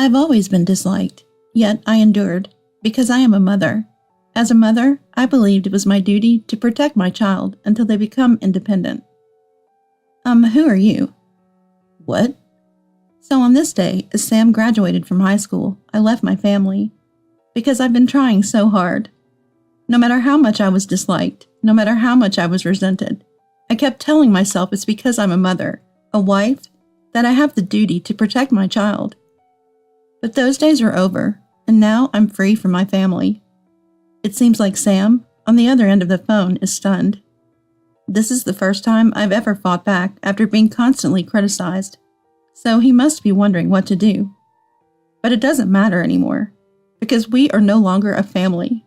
I've always been disliked, yet I endured, because I am a mother. As a mother, I believed it was my duty to protect my child until they become independent. Who are you? What? So on this day, as Sam graduated from high school, I left my family, because I've been trying so hard. No matter how much I was disliked, no matter how much I was resented, I kept telling myself it's because I'm a mother, a wife, that I have the duty to protect my child. But those days are over, and now I'm free from my family. It seems like Sam, on the other end of the phone, is stunned. This is the first time I've ever fought back after being constantly criticized, so he must be wondering what to do. But it doesn't matter anymore, because we are no longer a family.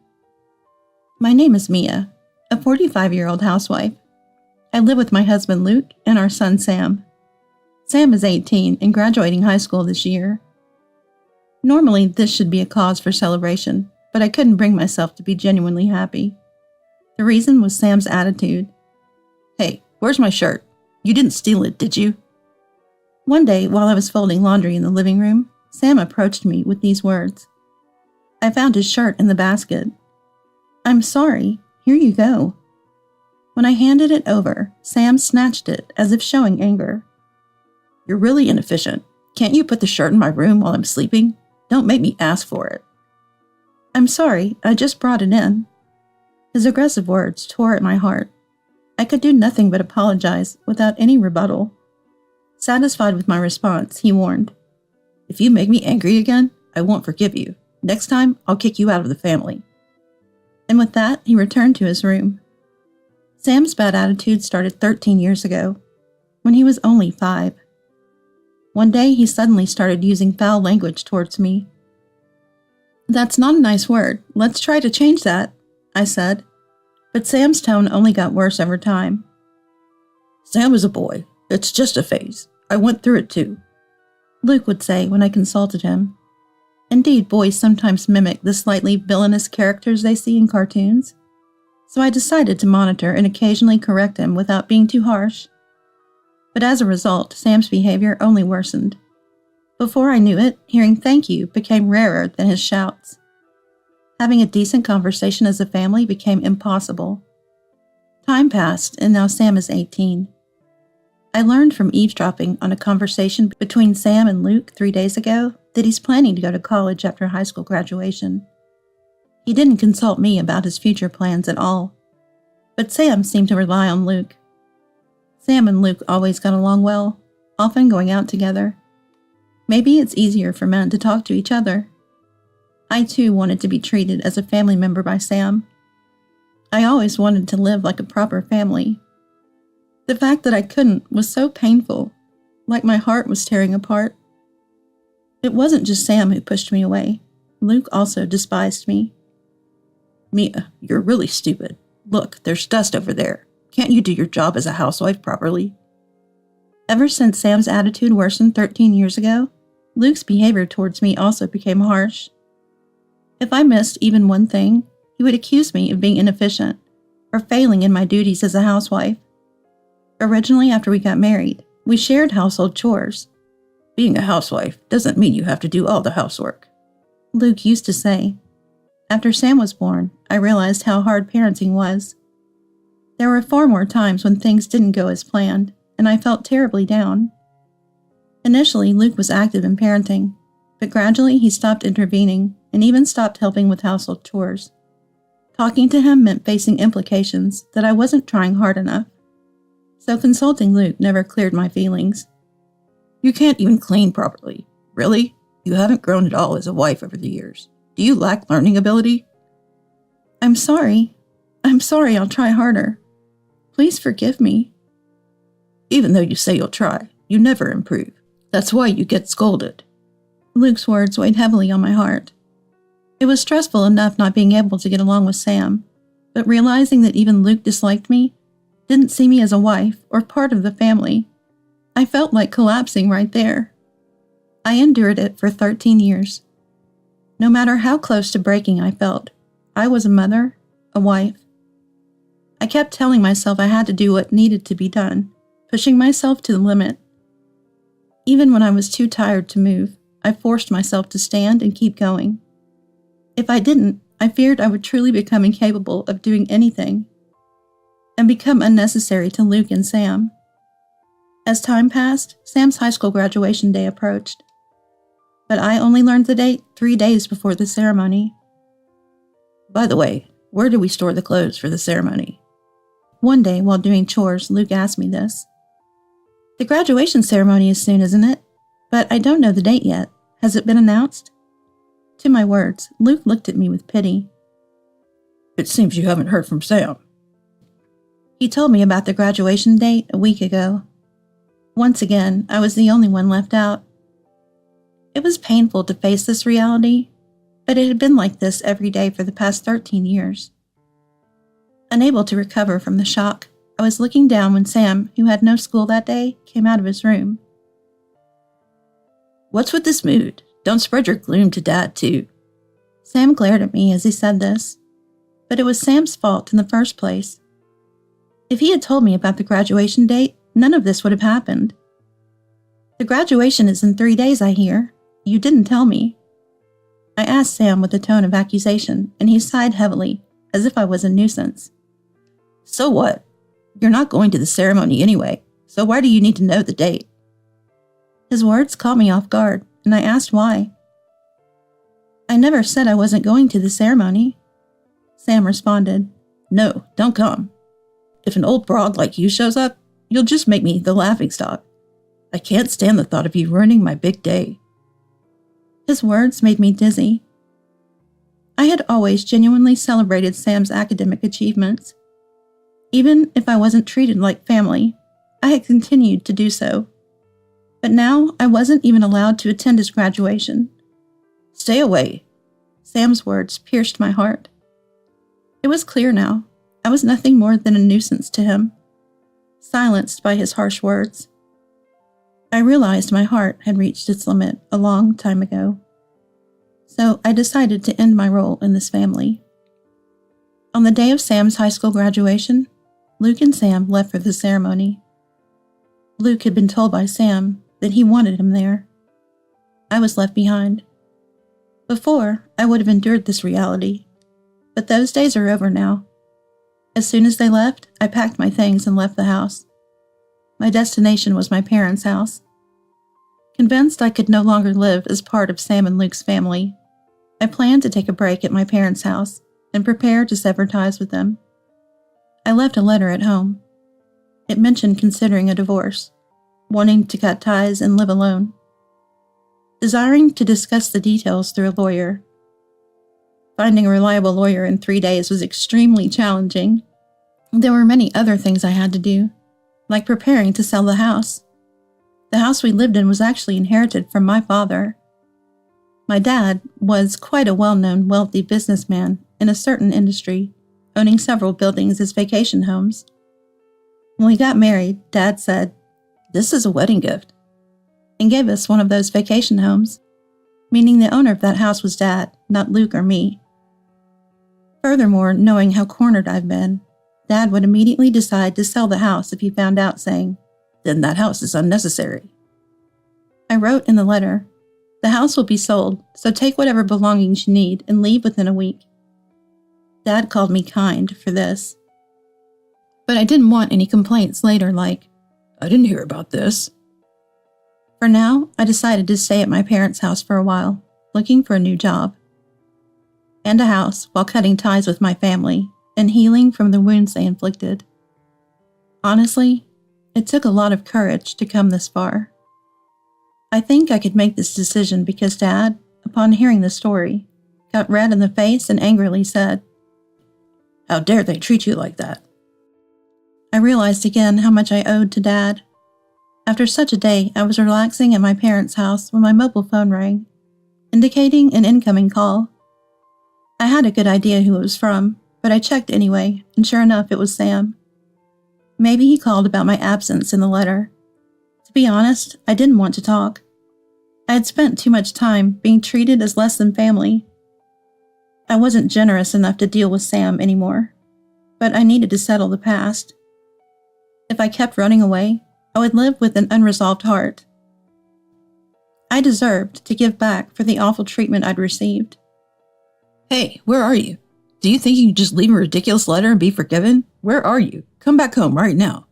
My name is Mia, a 45-year-old housewife. I live with my husband Luke and our son Sam. Sam is 18 and graduating high school this year. Normally, this should be a cause for celebration, but I couldn't bring myself to be genuinely happy. The reason was Sam's attitude. Hey, where's my shirt? You didn't steal it, did you? One day, while I was folding laundry in the living room, Sam approached me with these words. I found his shirt in the basket. I'm sorry, here you go. When I handed it over, Sam snatched it as if showing anger. You're really inefficient. Can't you put the shirt in my room while I'm sleeping? Don't make me ask for it. I'm sorry, I just brought it in. His aggressive words tore at my heart. I could do nothing but apologize without any rebuttal. Satisfied with my response, he warned, If you make me angry again, I won't forgive you. Next time, I'll kick you out of the family. And with that, he returned to his room. Sam's bad attitude started 13 years ago, when he was only 5. One day, he suddenly started using foul language towards me. That's not a nice word. Let's try to change that, I said. But Sam's tone only got worse over time. Sam is a boy. It's just a phase. I went through it too, Luke would say when I consulted him. Indeed, boys sometimes mimic the slightly villainous characters they see in cartoons. So I decided to monitor and occasionally correct him without being too harsh. But as a result, Sam's behavior only worsened. Before I knew it, hearing thank you became rarer than his shouts. Having a decent conversation as a family became impossible. Time passed, and now Sam is 18. I learned from eavesdropping on a conversation between Sam and Luke 3 days ago that he's planning to go to college after high school graduation. He didn't consult me about his future plans at all, but Sam seemed to rely on Luke. Sam and Luke always got along well, often going out together. Maybe it's easier for men to talk to each other. I too wanted to be treated as a family member by Sam. I always wanted to live like a proper family. The fact that I couldn't was so painful, like my heart was tearing apart. It wasn't just Sam who pushed me away. Luke also despised me. Mia, you're really stupid. Look, there's dust over there. Can't you do your job as a housewife properly? Ever since Sam's attitude worsened 13 years ago, Luke's behavior towards me also became harsh. If I missed even one thing, he would accuse me of being inefficient or failing in my duties as a housewife. Originally, after we got married, we shared household chores. Being a housewife doesn't mean you have to do all the housework, Luke used to say. After Sam was born, I realized how hard parenting was. There were far more times when things didn't go as planned, and I felt terribly down. Initially, Luke was active in parenting, but gradually he stopped intervening and even stopped helping with household chores. Talking to him meant facing implications that I wasn't trying hard enough. So consulting Luke never cleared my feelings. You can't even clean properly. Really? You haven't grown at all as a wife over the years. Do you lack learning ability? I'm sorry, I'll try harder. Please forgive me. Even though you say you'll try, you never improve. That's why you get scolded. Luke's words weighed heavily on my heart. It was stressful enough not being able to get along with Sam, but realizing that even Luke disliked me, didn't see me as a wife or part of the family, I felt like collapsing right there. I endured it for 13 years. No matter how close to breaking I felt, I was a mother, a wife. I kept telling myself I had to do what needed to be done, pushing myself to the limit. Even when I was too tired to move, I forced myself to stand and keep going. If I didn't, I feared I would truly become incapable of doing anything and become unnecessary to Luke and Sam. As time passed, Sam's high school graduation day approached, but I only learned the date 3 days before the ceremony. By the way, where do we store the clothes for the ceremony? One day, while doing chores, Luke asked me this. The graduation ceremony is soon, isn't it? But I don't know the date yet. Has it been announced? To my words, Luke looked at me with pity. It seems you haven't heard from Sam. He told me about the graduation date a week ago. Once again, I was the only one left out. It was painful to face this reality, but it had been like this every day for the past 13 years. Unable to recover from the shock, I was looking down when Sam, who had no school that day, came out of his room. What's with this mood? Don't spread your gloom to Dad, too. Sam glared at me as he said this, but it was Sam's fault in the first place. If he had told me about the graduation date, none of this would have happened. The graduation is in 3 days, I hear. You didn't tell me. I asked Sam with a tone of accusation, and he sighed heavily, as if I was a nuisance. So what? You're not going to the ceremony anyway, so why do you need to know the date? His words caught me off guard, and I asked why. I never said I wasn't going to the ceremony. Sam responded, No, don't come. If an old broad like you shows up, you'll just make me the laughingstock. I can't stand the thought of you ruining my big day. His words made me dizzy. I had always genuinely celebrated Sam's academic achievements. Even if I wasn't treated like family, I had continued to do so. But now I wasn't even allowed to attend his graduation. Stay away. Sam's words pierced my heart. It was clear now. I was nothing more than a nuisance to him, silenced by his harsh words. I realized my heart had reached its limit a long time ago. So I decided to end my role in this family. On the day of Sam's high school graduation, Luke and Sam left for the ceremony. Luke had been told by Sam that he wanted him there. I was left behind. Before, I would have endured this reality, but those days are over now. As soon as they left, I packed my things and left the house. My destination was my parents' house. Convinced I could no longer live as part of Sam and Luke's family, I planned to take a break at my parents' house and prepare to sever ties with them. I left a letter at home. It mentioned considering a divorce, wanting to cut ties and live alone, desiring to discuss the details through a lawyer. Finding a reliable lawyer in 3 days was extremely challenging. There were many other things I had to do, like preparing to sell the house. The house we lived in was actually inherited from my father. My dad was quite a well-known wealthy businessman in a certain industry, owning several buildings as vacation homes. When we got married, Dad said, "This is a wedding gift," and gave us one of those vacation homes, meaning the owner of that house was Dad, not Luke or me. Furthermore, knowing how cornered I've been, Dad would immediately decide to sell the house if he found out, saying, "Then that house is unnecessary." I wrote in the letter, "The house will be sold, so take whatever belongings you need and leave within a week." Dad called me kind for this. But I didn't want any complaints later like, "I didn't hear about this." For now, I decided to stay at my parents' house for a while, looking for a new job and a house while cutting ties with my family and healing from the wounds they inflicted. Honestly, it took a lot of courage to come this far. I think I could make this decision because Dad, upon hearing the story, got red in the face and angrily said, "How dare they treat you like that?" I realized again how much I owed to Dad. After such a day, I was relaxing at my parents' house when my mobile phone rang, indicating an incoming call. I had a good idea who it was from, but I checked anyway, and sure enough, it was Sam. Maybe he called about my absence in the letter. To be honest, I didn't want to talk. I had spent too much time being treated as less than family. I wasn't generous enough to deal with Sam anymore, but I needed to settle the past. If I kept running away, I would live with an unresolved heart. I deserved to give back for the awful treatment I'd received. Hey, where are you? Do you think you can just leave a ridiculous letter and be forgiven? Where are you? Come back home right now.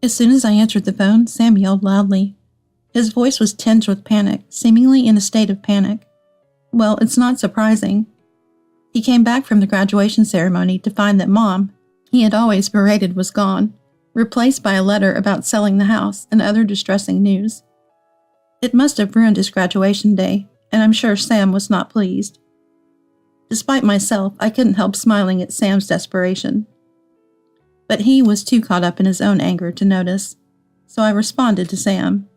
As soon as I answered the phone, Sam yelled loudly. His voice was tinged with panic, seemingly in a state of panic. Well, it's not surprising. He came back from the graduation ceremony to find that Mom, he had always berated, was gone, replaced by a letter about selling the house and other distressing news. It must have ruined his graduation day, and I'm sure Sam was not pleased. Despite myself, I couldn't help smiling at Sam's desperation. But he was too caught up in his own anger to notice, so I responded to Sam.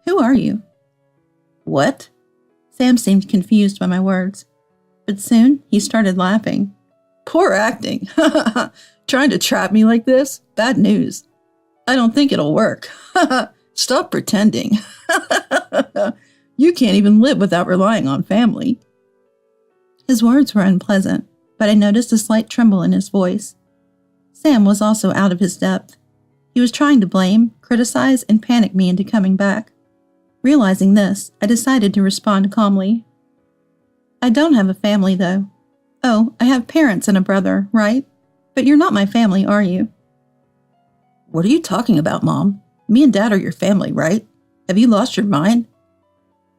Who are you? What? Sam seemed confused by my words, but soon he started laughing. Poor acting. Trying to trap me like this? Bad news. I don't think it'll work. Stop pretending. You can't even live without relying on family. His words were unpleasant, but I noticed a slight tremble in his voice. Sam was also out of his depth. He was trying to blame, criticize, and panic me into coming back. Realizing this, I decided to respond calmly. I don't have a family, though. Oh, I have parents and a brother, right? But you're not my family, are you? What are you talking about, Mom? Me and Dad are your family, right? Have you lost your mind?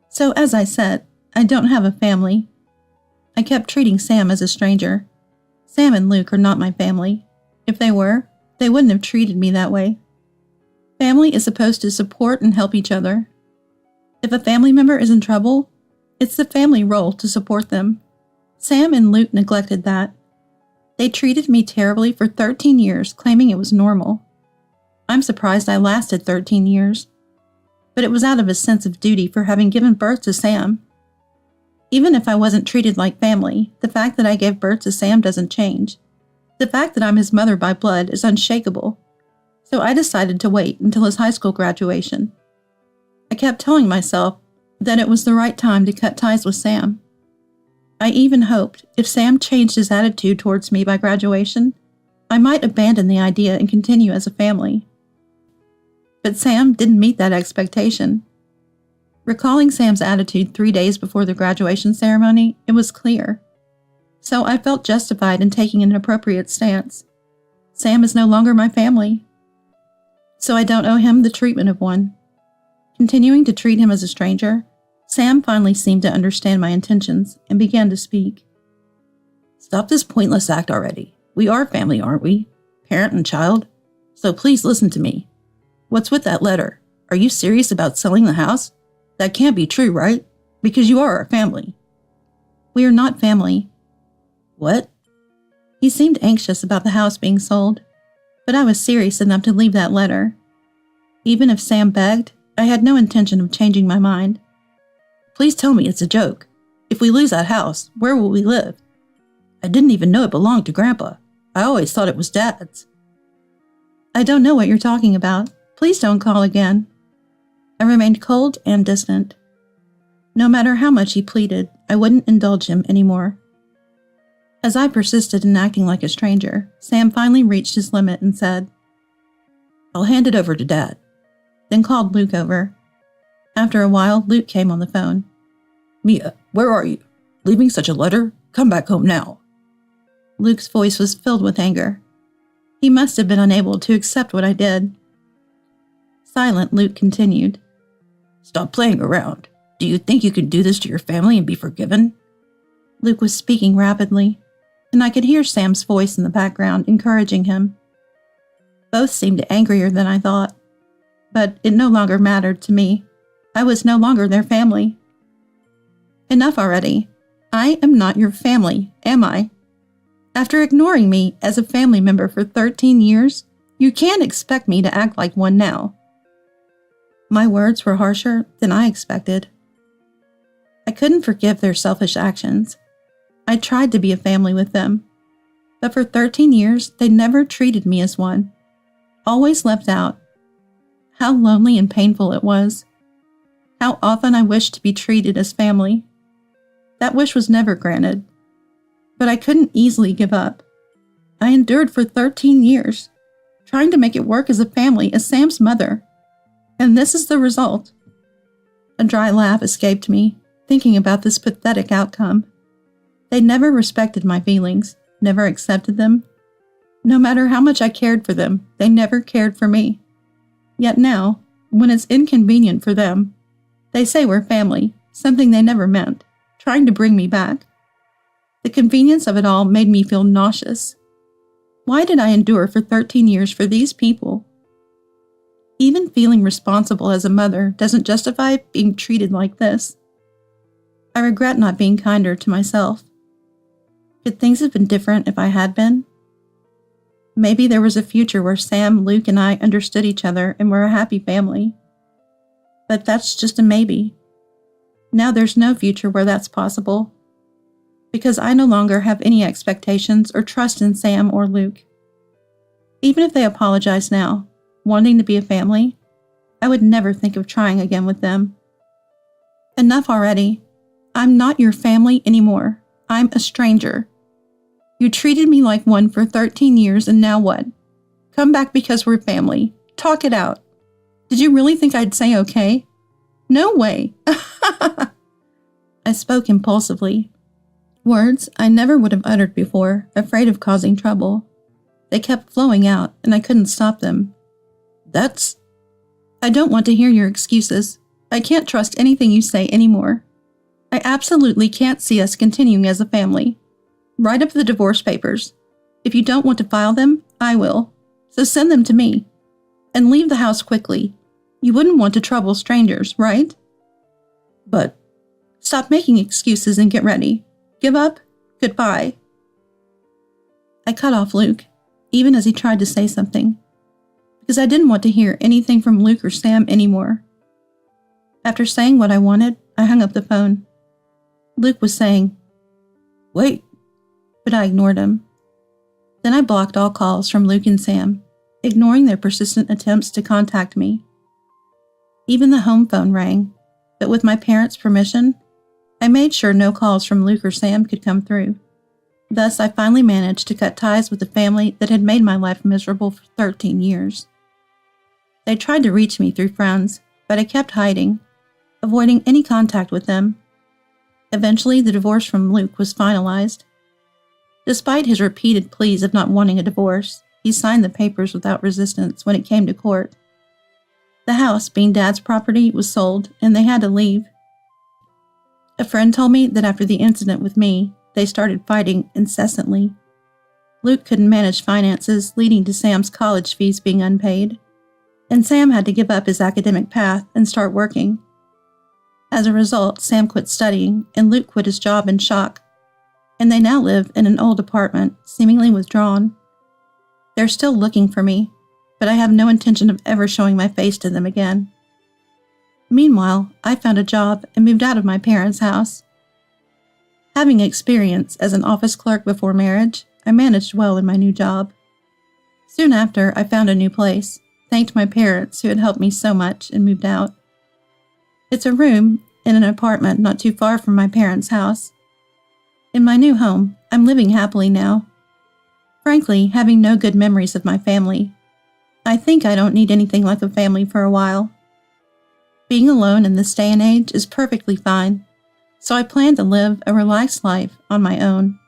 So, as I said, I don't have a family. I kept treating Sam as a stranger. Sam and Luke are not my family. If they were, they wouldn't have treated me that way. Family is supposed to support and help each other. If a family member is in trouble, it's the family role to support them. Sam and Luke neglected that. They treated me terribly for 13 years, claiming it was normal. I'm surprised I lasted 13 years. But it was out of a sense of duty for having given birth to Sam. Even if I wasn't treated like family, the fact that I gave birth to Sam doesn't change. The fact that I'm his mother by blood is unshakable. So I decided to wait until his high school graduation. I kept telling myself that it was the right time to cut ties with Sam. I even hoped if Sam changed his attitude towards me by graduation, I might abandon the idea and continue as a family. But Sam didn't meet that expectation. Recalling Sam's attitude 3 days before the graduation ceremony, it was clear. So I felt justified in taking an appropriate stance. Sam is no longer my family. So I don't owe him the treatment of one. Continuing to treat him as a stranger, Sam finally seemed to understand my intentions and began to speak. Stop this pointless act already. We are family, aren't we? Parent and child. So please listen to me. What's with that letter? Are you serious about selling the house? That can't be true, right? Because you are our family. We are not family. What? He seemed anxious about the house being sold, but I was serious enough to leave that letter. Even if Sam begged, I had no intention of changing my mind. Please tell me it's a joke. If we lose that house, where will we live? I didn't even know it belonged to Grandpa. I always thought it was Dad's. I don't know what you're talking about. Please don't call again. I remained cold and distant. No matter how much he pleaded, I wouldn't indulge him anymore. As I persisted in acting like a stranger, Sam finally reached his limit and said, I'll hand it over to Dad. Then called Luke over. After a while, Luke came on the phone. Mia, where are you? Leaving such a letter? Come back home now. Luke's voice was filled with anger. He must have been unable to accept what I did. Silent, Luke continued. Stop playing around. Do you think you can do this to your family and be forgiven? Luke was speaking rapidly, and I could hear Sam's voice in the background encouraging him. Both seemed angrier than I thought, but it no longer mattered to me. I was no longer their family. Enough already. I am not your family, am I? After ignoring me as a family member for 13 years, you can't expect me to act like one now. My words were harsher than I expected. I couldn't forgive their selfish actions. I tried to be a family with them, but for 13 years, they never treated me as one. Always left out. How lonely and painful it was. How often I wished to be treated as family. That wish was never granted. But I couldn't easily give up. I endured for 13 years, trying to make it work as a family, as Sam's mother. And this is the result. A dry laugh escaped me, thinking about this pathetic outcome. They never respected my feelings, never accepted them. No matter how much I cared for them, they never cared for me. Yet now, when it's inconvenient for them, they say we're family, something they never meant, trying to bring me back. The convenience of it all made me feel nauseous. Why did I endure for 13 years for these people? Even feeling responsible as a mother doesn't justify being treated like this. I regret not being kinder to myself. Could things have been different if I had been? Maybe there was a future where Sam, Luke, and I understood each other and were a happy family. But that's just a maybe. Now there's no future where that's possible, because I no longer have any expectations or trust in Sam or Luke. Even if they apologize now, wanting to be a family, I would never think of trying again with them. Enough already. I'm not your family anymore. I'm a stranger. You treated me like one for 13 years, and now what? Come back because we're family. Talk it out. Did you really think I'd say okay? No way. I spoke impulsively. Words I never would have uttered before, afraid of causing trouble. They kept flowing out, and I couldn't stop them. I don't want to hear your excuses. I can't trust anything you say anymore. I absolutely can't see us continuing as a family. Write up the divorce papers. If you don't want to file them, I will. So send them to me. And leave the house quickly. You wouldn't want to trouble strangers, right? But stop making excuses and get ready. Give up. Goodbye. I cut off Luke, even as he tried to say something, because I didn't want to hear anything from Luke or Sam anymore. After saying what I wanted, I hung up the phone. Luke was saying, "Wait," but I ignored him. Then I blocked all calls from Luke and Sam, ignoring their persistent attempts to contact me. Even the home phone rang, but with my parents' permission, I made sure no calls from Luke or Sam could come through. Thus, I finally managed to cut ties with the family that had made my life miserable for 13 years. They tried to reach me through friends, but I kept hiding, avoiding any contact with them. Eventually, the divorce from Luke was finalized. Despite his repeated pleas of not wanting a divorce, he signed the papers without resistance when it came to court. The house, being Dad's property, was sold, and they had to leave. A friend told me that after the incident with me, they started fighting incessantly. Luke couldn't manage finances, leading to Sam's college fees being unpaid, and Sam had to give up his academic path and start working. As a result, Sam quit studying, and Luke quit his job in shock, and they now live in an old apartment, seemingly withdrawn. They're still looking for me, but I have no intention of ever showing my face to them again. Meanwhile, I found a job and moved out of my parents' house. Having experience as an office clerk before marriage, I managed well in my new job. Soon after, I found a new place, thanked my parents who had helped me so much, and moved out. It's a room in an apartment not too far from my parents' house. In my new home, I'm living happily now. Frankly, having no good memories of my family, I think I don't need anything like a family for a while. Being alone in this day and age is perfectly fine, so I plan to live a relaxed life on my own.